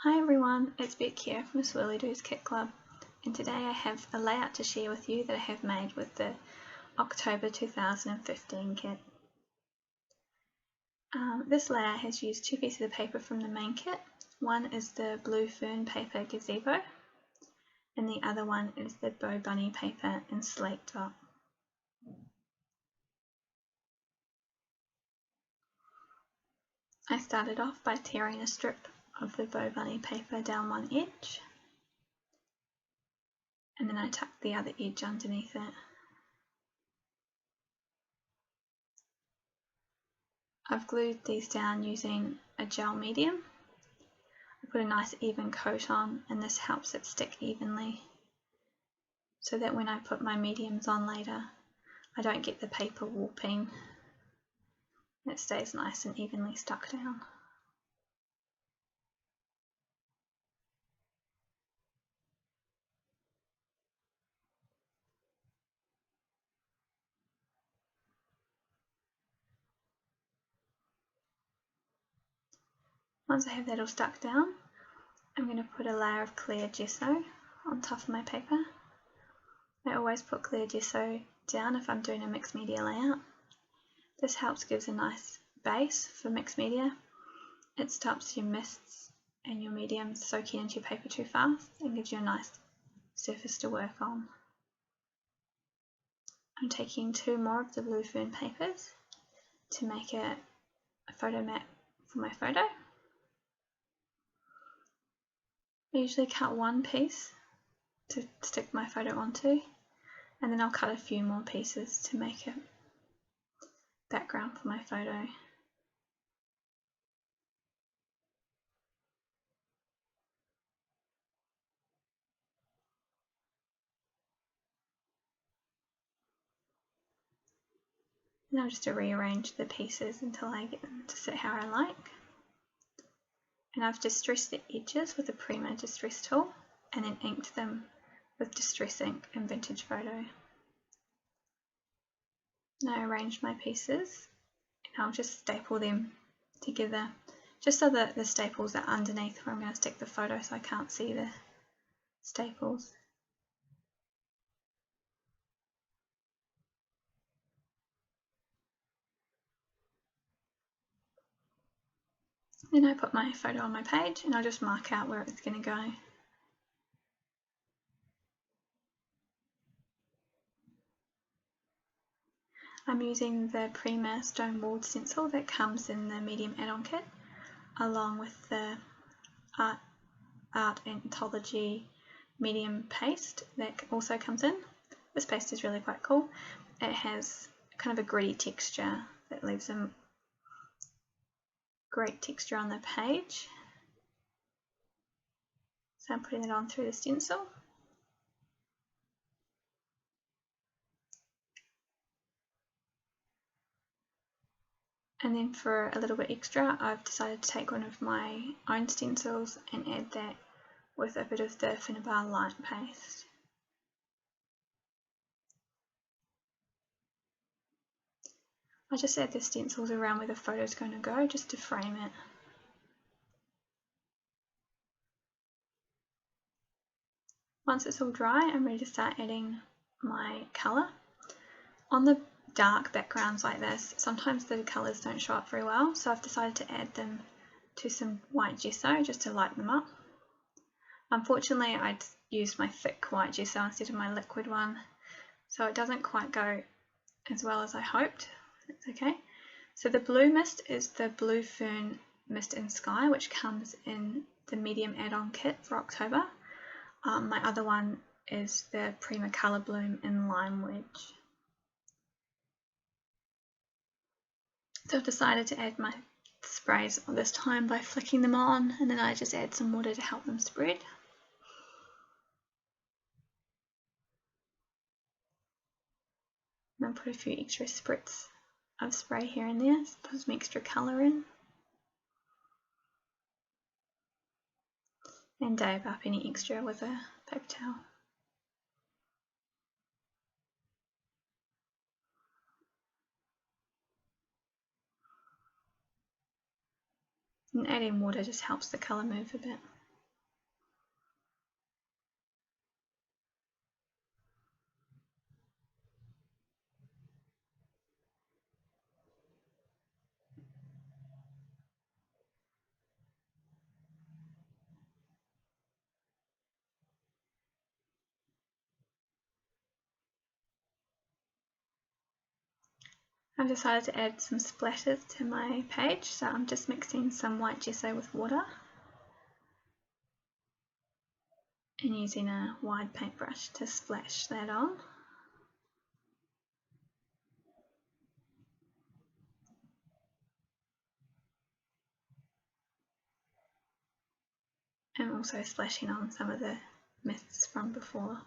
Hi everyone, it's Beck here from Swirlydoos Kit Club, and today I have a layout to share with you that I have made with the October 2015 kit. This layout has used two pieces of paper from the main kit. One is the blue fern paper gazebo, and the other one is the bow bunny paper in slate dot. I started off by tearing a strip of the bow bunny paper down one edge, and then I tucked the other edge underneath it. I've glued these down using a gel medium. I put a nice even coat on, and this helps it stick evenly so that when I put my mediums on later I don't get the paper warping. It stays nice and evenly stuck down. Once I have that all stuck down, I'm going to put a layer of clear gesso on top of my paper. I always put clear gesso down if I'm doing a mixed media layout. This helps give a nice base for mixed media. It stops your mists and your mediums soaking into your paper too fast and gives you a nice surface to work on. I'm taking two more of the blue fern papers to make a photo mat for my photo. I usually cut one piece to stick my photo onto, and then I'll cut a few more pieces to make a background for my photo. Now just to rearrange the pieces until I get them to sit how I like. And I've distressed the edges with a Prima distress tool and then inked them with Distress Ink and Vintage Photo. Now I arrange my pieces and I'll just staple them together just so that the staples are underneath where I'm going to stick the photo so I can't see the staples. Then I put my photo on my page and I'll just mark out where it's going to go. I'm using the Prima stone walled stencil that comes in the medium add-on kit, along with the Art Anthology medium paste that also comes in. This paste is really quite cool. It has kind of a gritty texture that leaves a great texture on the page. So I'm putting it on through the stencil. And then for a little bit extra, I've decided to take one of my own stencils and add that with a bit of the Finnabar light paste. I just add the stencils around where the photo is going to go just to frame it. Once it's all dry, I'm ready to start adding my colour. On the dark backgrounds like this, sometimes the colours don't show up very well, so I've decided to add them to some white gesso just to lighten them up. Unfortunately, I used my thick white gesso instead of my liquid one, so it doesn't quite go as well as I hoped. It's okay. So the blue mist is the Blue Fern Mist in Sky, which comes in the medium add-on kit for October. My other one is the Prima Colour Bloom in Lime Wedge. So I've decided to add my sprays this time by flicking them on, and then I just add some water to help them spread. And then put a few extra spritz of spray here and there, so put some extra colour in. And dab up any extra with a paper towel. And adding water just helps the colour move a bit. I've decided to add some splatters to my page, so I'm just mixing some white gesso with water and using a wide paintbrush to splash that on. And also splashing on some of the myths from before.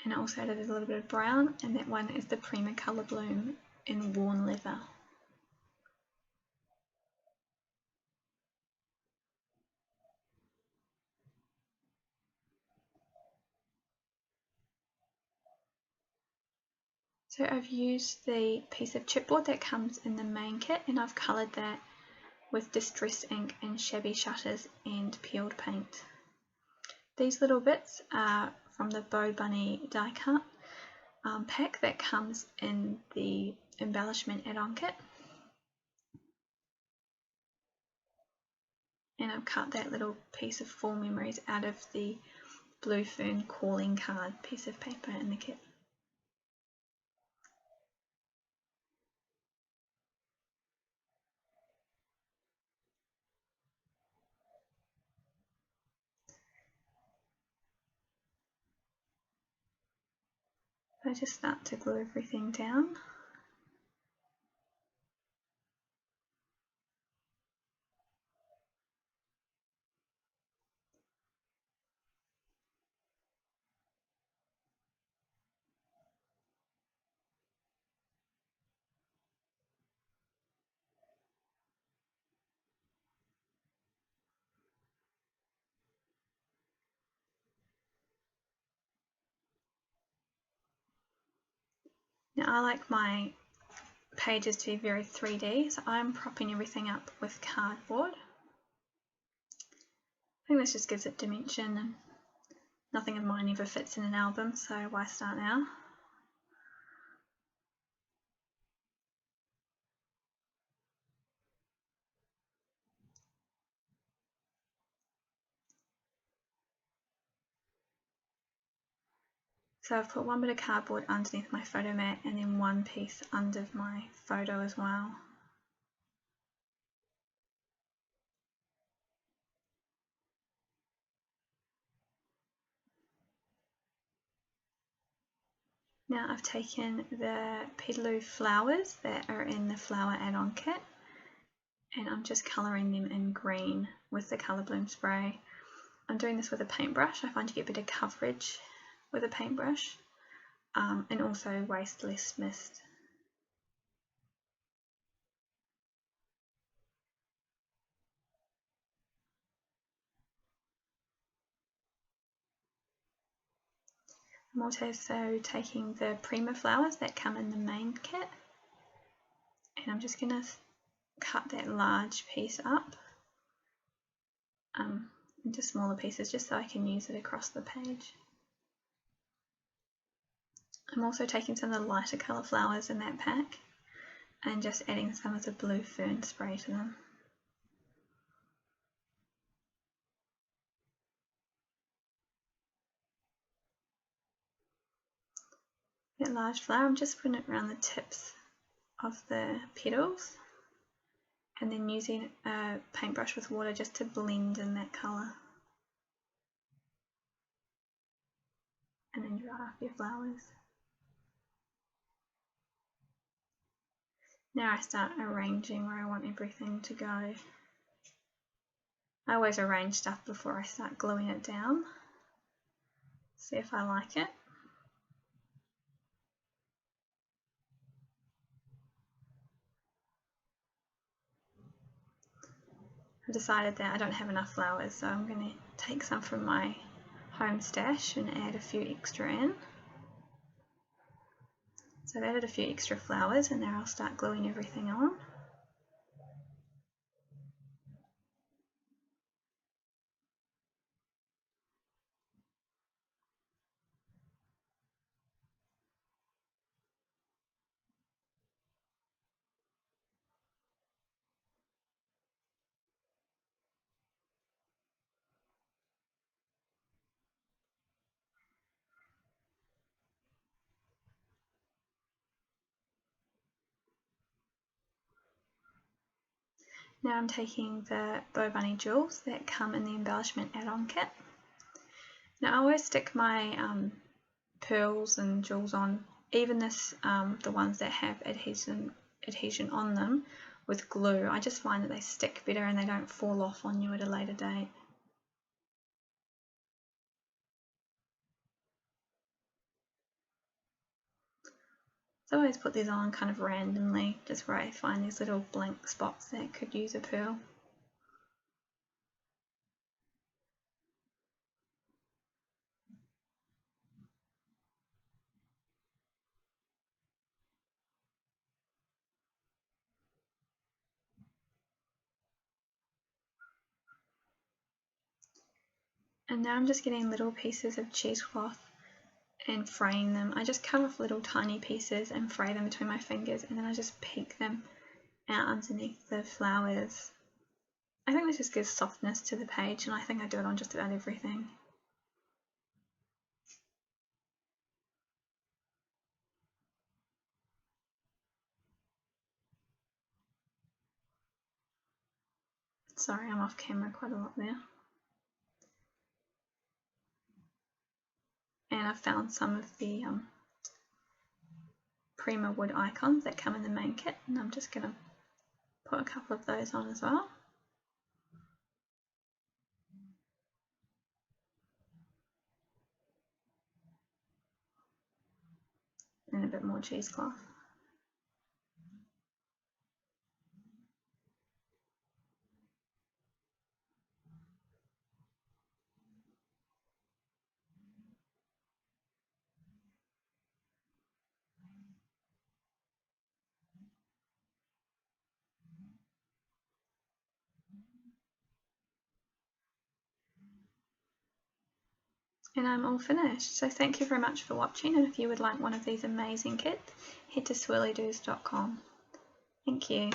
And I also added a little bit of brown, and that one is the Prima Colour Bloom in Worn Leather. So I've used the piece of chipboard that comes in the main kit, and I've coloured that with distress ink and shabby shutters and peeled paint. These little bits are from the Bow Bunny die cut pack that comes in the embellishment add-on kit. And I've cut that little piece of Fall Memories out of the Blue Fern calling card piece of paper in the kit. I just start to glue everything down. Now I like my pages to be very 3D, so I'm propping everything up with cardboard. I think this just gives it dimension, and nothing of mine ever fits in an album, so why start now? So I've put one bit of cardboard underneath my photo mat and then one piece under my photo as well. Now I've taken the Petaloo flowers that are in the flower add-on kit, and I'm just colouring them in green with the Colour Bloom spray. I'm doing this with a paintbrush. I find you get better coverage with a paintbrush, and also waste less mist. I'm also taking the Prima flowers that come in the main kit, and I'm just going to cut that large piece up into smaller pieces just so I can use it across the page. I'm also taking some of the lighter colour flowers in that pack and just adding some of the blue fern spray to them. That large flower, I'm just putting it around the tips of the petals and then using a paintbrush with water just to blend in that colour. And then dry off your flowers. Now I start arranging where I want everything to go. I always arrange stuff before I start gluing it down. See if I like it. I've decided that I don't have enough flowers, so I'm going to take some from my home stash and add a few extra in. So I've added a few extra flowers, and now I'll start gluing everything on. Now I'm taking the Bow Bunny jewels that come in the embellishment add-on kit. Now I always stick my pearls and jewels on, even the ones that have adhesion on them, with glue. I just find that they stick better and they don't fall off on you at a later date. So I always put these on kind of randomly, just where I find these little blank spots that could use a pearl. And now I'm just getting little pieces of cheesecloth and fraying them. I just cut off little tiny pieces and fray them between my fingers, and then I just peek them out underneath the flowers. I think this just gives softness to the page, and I think I do it on just about everything. Sorry, I'm off camera quite a lot there. And I've found some of the Prima wood icons that come in the main kit, and I'm just going to put a couple of those on as well. And a bit more cheesecloth. And I'm all finished. So thank you very much for watching, and if you would like one of these amazing kits, head to swirlydoos.com. Thank you.